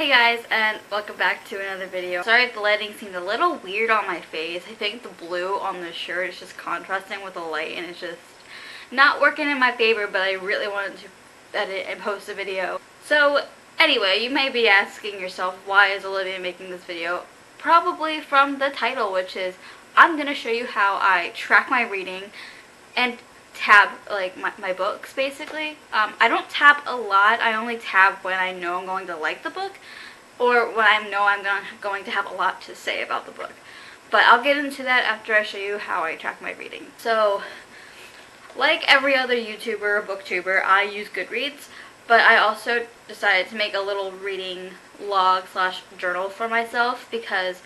Hey guys, and welcome back to another video. Sorry if the lighting seemed a little weird on my face. I think the blue on the shirt is just contrasting with the light and it's just not working in my favor, but I really wanted to edit and post a video. So anyway, you may be asking yourself, why is Olivia making this video? Probably from the title, which is I'm going to show you how I track my reading and tab like my books basically. I don't tab a lot. I only tab when I know I'm going to like the book or when I know I'm going to have a lot to say about the book. But I'll get into that after I show you how I track my reading. So like every other YouTuber or booktuber, I use Goodreads, but I also decided to make a little reading log / journal for myself because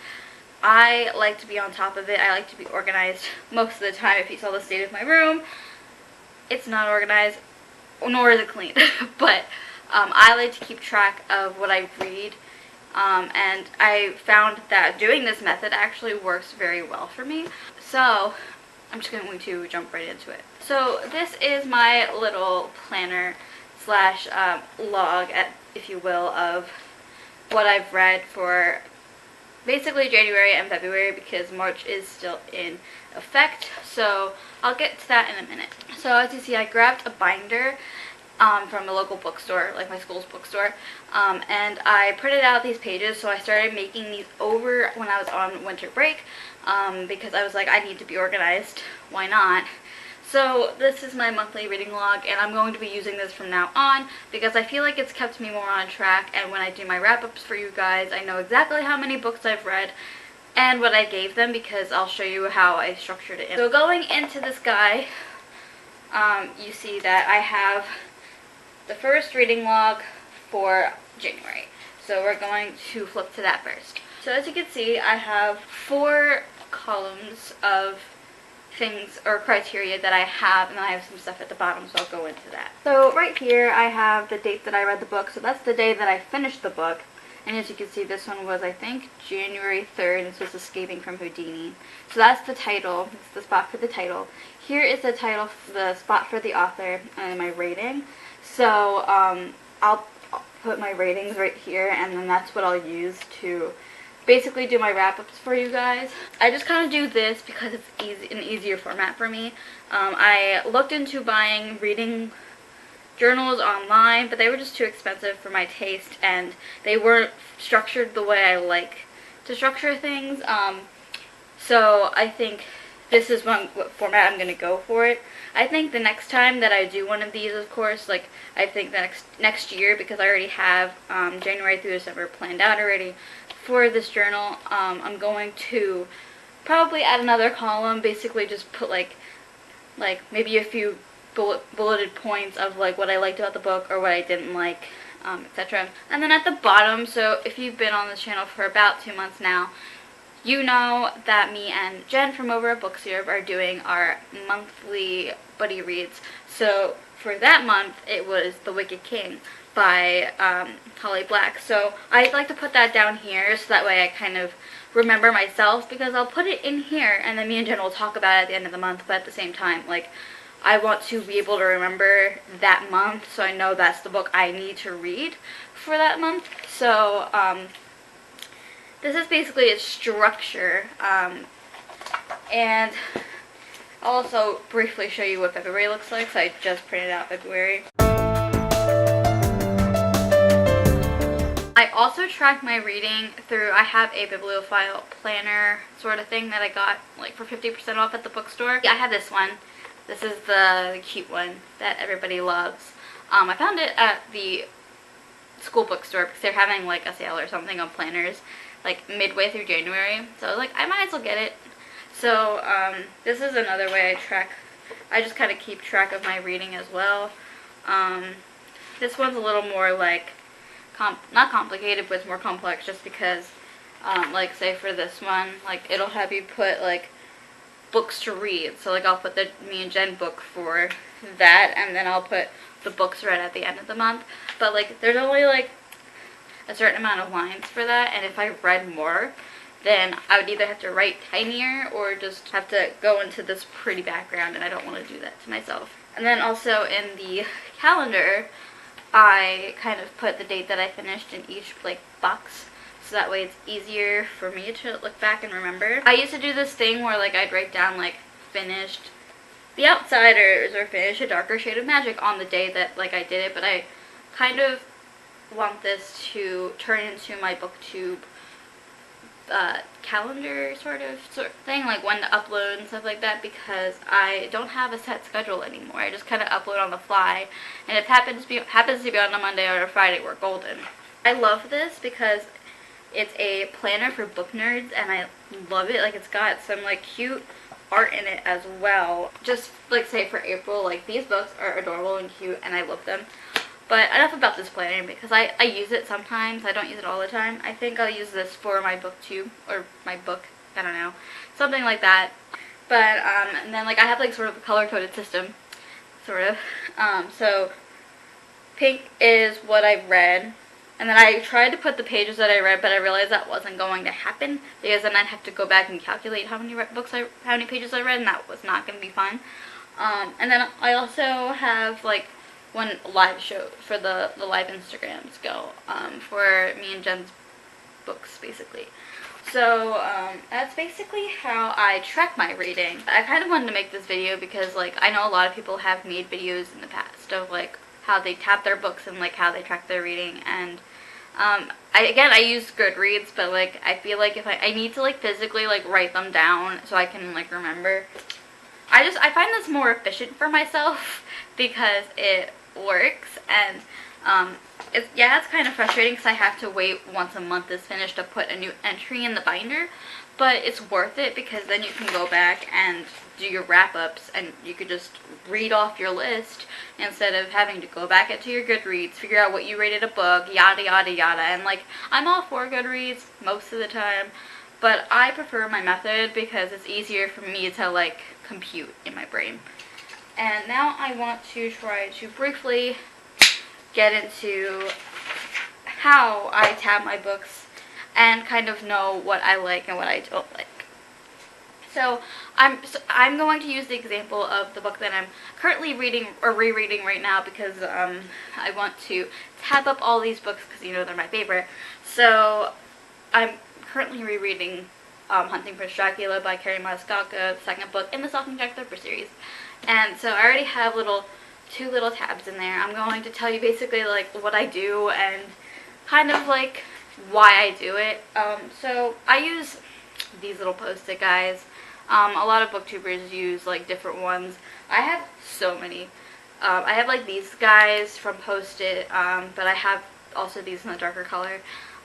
I like to be on top of it. I like to be organized most of the time. If you saw the state of my room, it's not organized, nor is it clean, but I like to keep track of what I read, and I found that doing this method actually works very well for me. So I'm just going to jump right into it. So this is my little planner / log, if you will, of what I've read for basically January and February, because March is still in effect, so I'll get to that in a minute. So as you see, I grabbed a binder from a local bookstore, like my school's bookstore, and I printed out these pages. So I started making these over when I was on winter break, because I was like, I need to be organized, why not? So this is my monthly reading log, and I'm going to be using this from now on because I feel like it's kept me more on track, and when I do my wrap-ups for you guys, I know exactly how many books I've read and what I gave them, because I'll show you how I structured it. So going into this guy, you see that I have the first reading log for January. So we're going to flip to that first. So as you can see, I have 4 columns of things or criteria that I have, and then I have some stuff at the bottom, so I'll go into that. So right here I have the date that I read the book, so that's the day that I finished the book. And as you can see, this one was, I think, January 3rd. This was Escaping from Houdini. So that's the title. It's the spot for the title. Here is the title, the spot for the author, and my rating. So I'll put my ratings right here, and then that's what I'll use to basically do my wrap-ups for you guys. I just kind of do this because it's an easier format for me. I looked into buying reading journals online, but they were just too expensive for my taste, and they weren't structured the way I like to structure things. So I think this is what format I'm going to go for it. I think the next time that I do one of these, of course, like I think the next year, because I already have January through December planned out already for this journal, I'm going to probably add another column, basically just put like maybe a few bulleted points of like what I liked about the book or what I didn't like, etc. And then at the bottom, so if you've been on this channel for about 2 months now, you know that me and Jen from over at Book Syrup are doing our monthly buddy reads. So for that month, it was The Wicked King by Holly Black. So I'd like to put that down here so that way I kind of remember myself, because I'll put it in here and then me and Jen will talk about it at the end of the month, but at the same time, like, I want to be able to remember that month, so I know that's the book I need to read for that month. So this is basically its structure, and I'll also briefly show you what February looks like. So I just printed out February. I also track my reading through, I have a bibliophile planner sort of thing that I got like for 50% off at the bookstore. Yeah, I have this one. This is the cute one that everybody loves. I found it at the school bookstore because they're having like a sale or something on planners like midway through January. So I was like, I might as well get it. So this is another way I track. I just kind of keep track of my reading as well. This one's a little more like, not complicated, but it's more complex just because, like say for this one, like it'll have you put like books to read. So like I'll put the me and Jen book for that, and then I'll put the books read at the end of the month. But like there's only like a certain amount of lines for that, and if I read more, then I would either have to write tinier or just have to go into this pretty background, and I don't want to do that to myself. And then also in the calendar, I kind of put the date that I finished in each like box, so that way it's easier for me to look back and remember. I used to do this thing where like I'd write down like finished The Outsiders or finish A Darker Shade of Magic on the day that like I did it, but I kind of want this to turn into my booktube calendar sort of thing, like when to upload and stuff like that, because I don't have a set schedule anymore. I just kind of upload on the fly, and if it happens to be on a Monday or a Friday, we're golden. I love this because it's a planner for book nerds, and I love it. Like, it's got some like cute art in it as well. Just like say for April, like these books are adorable and cute, and I love them. But enough about this planner, because I use it sometimes. I don't use it all the time. I think I'll use this for my booktube, or my book, I don't know, something like that. But, and then like I have like sort of a color-coded system, sort of. So pink is what I read, and then I tried to put the pages that I read, but I realized that wasn't going to happen, because then I'd have to go back and calculate how many pages I read, and that was not going to be fun. And then I also have like one live show for the live Instagrams go for me and Jen's books, basically. So that's basically how I track my reading. I kind of wanted to make this video because like I know a lot of people have made videos in the past of like how they tab their books and like how they track their reading, and I use Goodreads, but like I feel like if I need to like physically like write them down so I can like remember. I find this more efficient for myself because it works, and it's kind of frustrating because I have to wait once a month is finished to put a new entry in the binder, but it's worth it because then you can go back and do your wrap-ups, and you could just read off your list instead of having to go back into your Goodreads, figure out what you rated a book, yada yada yada. And like, I'm all for Goodreads most of the time, but I prefer my method because it's easier for me to like compute in my brain. And now I want to try to briefly get into how I tab my books and kind of know what I like and what I don't like. So I'm going to use the example of the book that I'm currently reading or rereading right now, because I want to tab up all these books because you know they're my favorite. So I'm currently rereading Hunting Prince Dracula by Kerri Maniscalco, the second book in the Stalking Jack the Ripper series. And so I already have two little tabs in there. I'm going to tell you basically like what I do and kind of like why I do it. So I use these little post-it guys. A lot of booktubers use like different ones. I have so many. I have like these guys from Post-it, but I have also these in a darker color.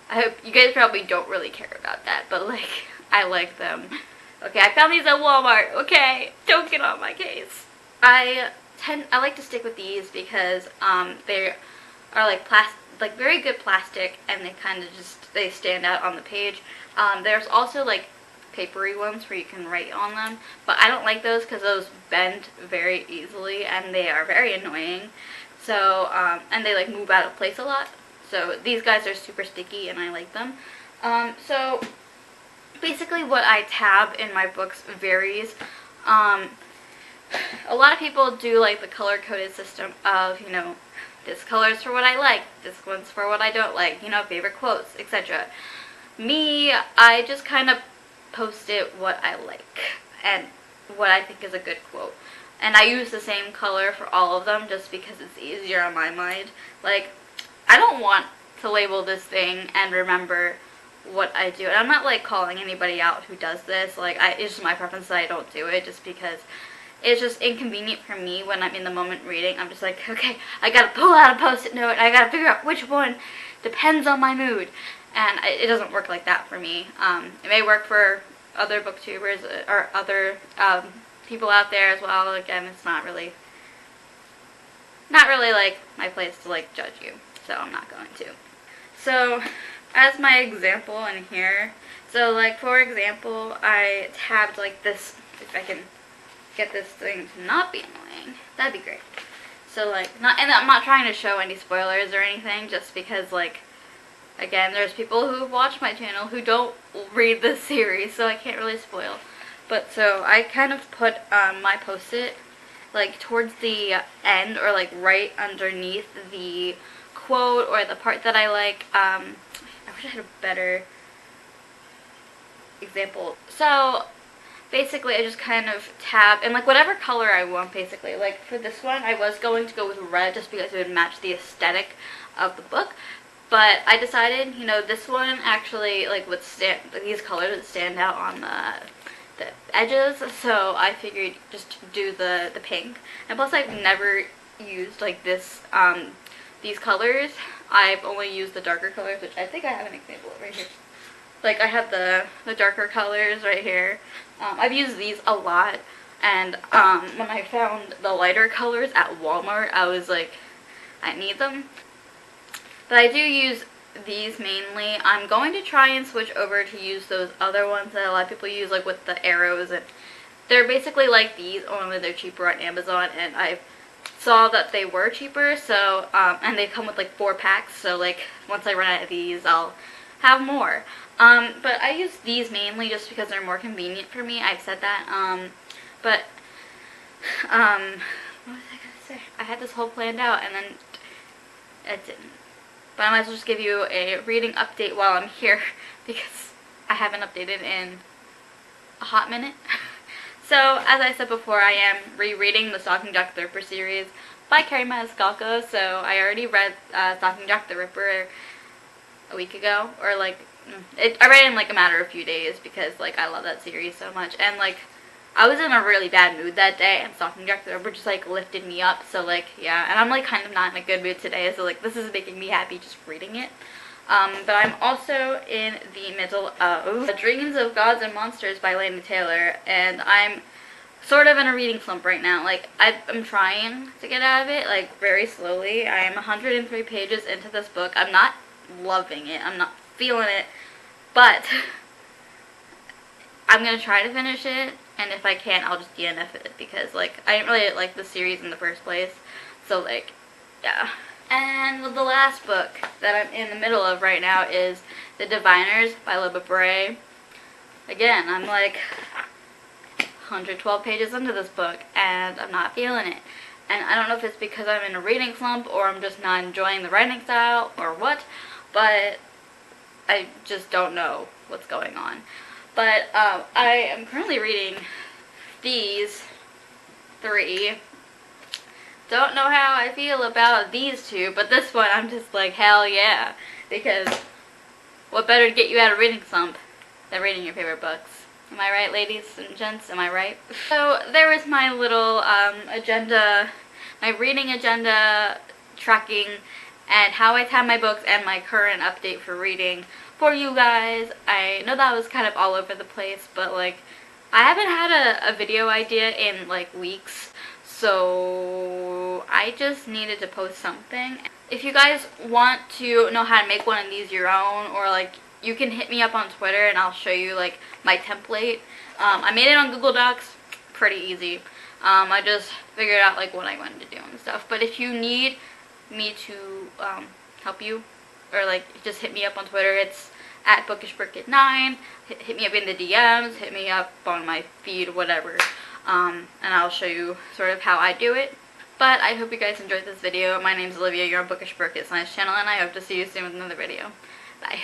I hope you guys probably don't really care about that, but like I like them. Okay, I found these at Walmart. Okay, don't get on my case. I like to stick with these because they are like very good plastic, and they kind of they stand out on the page. There's also like papery ones where you can write on them, but I don't like those because those bend very easily and they are very annoying. So and they like move out of place a lot. So these guys are super sticky and I like them. So basically what I tab in my books varies. A lot of people do like the color-coded system of, you know, this color's for what I like, this one's for what I don't like, you know, favorite quotes, etc. Me, I just kind of post it what I like and what I think is a good quote. And I use the same color for all of them just because it's easier on my mind. Like, I don't want to label this thing and remember what I do. And I'm not like calling anybody out who does this. Like, it's just my preference that I don't do it just because it's just inconvenient for me when I'm in the moment reading. I'm just like, okay, I gotta pull out a post-it note, and I gotta figure out which one depends on my mood. And it doesn't work like that for me. It may work for other booktubers or other people out there as well. Again, it's not really like my place to like judge you, so I'm not going to. So as my example in here, so like for example, I tabbed like this, if I can get this thing to not be annoying, that'd be great. So like, and I'm not trying to show any spoilers or anything, just because like, again, there's people who watch my channel who don't read this series, so I can't really spoil. But so I kind of put my post-it like towards the end, or like right underneath the quote or the part that I like. I wish I had a better example. So basically I just kind of tab and like whatever color I want basically. Like for this one I was going to go with red just because it would match the aesthetic of the book. But I decided, you know, this one actually like would stand, these colors would stand out on the edges, so I figured just do the pink. And plus I've never used like this these colors. I've only used the darker colors, which I think I have an example of right here. Like I have the darker colors right here. I've used these a lot, and when I found the lighter colors at Walmart, I was like, I need them. But I do use these mainly. I'm going to try and switch over to use those other ones that a lot of people use, like with the arrows, and they're basically like these, only they're cheaper on Amazon, and I saw that they were cheaper, so and they come with like 4 packs, so like once I run out of these I'll have more. But I use these mainly just because they're more convenient for me. I've said that. But what was I gonna say? I had this whole planned out and then it didn't. But I might as well just give you a reading update while I'm here because I haven't updated in a hot minute. So, as I said before, I am rereading the Stalking Jack the Ripper series by Kerri Maniscalco. So, I already read Stalking Jack the Ripper a week ago, or like, I read it in like a matter of a few days because like I love that series so much, and like I was in a really bad mood that day, and Stalking Jack the Ripper just like lifted me up. So like yeah, and I'm like kind of not in a good mood today, so like this is making me happy just reading it. But I'm also in the middle of Dreams of Gods and Monsters by Laini Taylor, and I'm sort of in a reading slump right now. Like I'm trying to get out of it, like very slowly. I am 103 pages into this book. I'm not loving it. I'm not feeling it, but I'm gonna try to finish it, and if I can't, I'll just DNF it because like I didn't really like the series in the first place. So like, yeah. And the last book that I'm in the middle of right now is The Diviners by Libba Bray. Again, I'm like 112 pages into this book, and I'm not feeling it. And I don't know if it's because I'm in a reading slump, or I'm just not enjoying the writing style, or what, but I just don't know what's going on. But I am currently reading these 3. Don't know how I feel about these 2, but this one I'm just like, hell yeah. Because what better to get you out of reading slump than reading your favorite books? Am I right, ladies and gents? Am I right? So there was my little agenda, my reading agenda tracking, and how I tab my books, and my current update for reading for you guys. I know that was kind of all over the place, but like I haven't had a video idea in like weeks, so I just needed to post something. If you guys want to know how to make one of these your own, or like you can hit me up on Twitter and I'll show you like my template. I made it on Google Docs, pretty easy. I just figured out like what I wanted to do and stuff. But if you need me to help you, or like just hit me up on Twitter, it's at bookishbricket9. Hit me up in the DMs, hit me up on my feed, whatever, and I'll show you sort of how I do it. But I hope you guys enjoyed this video. My name's Olivia, you're on Bookish Brick. It's a nice channel, and I hope to see you soon with another video. Bye.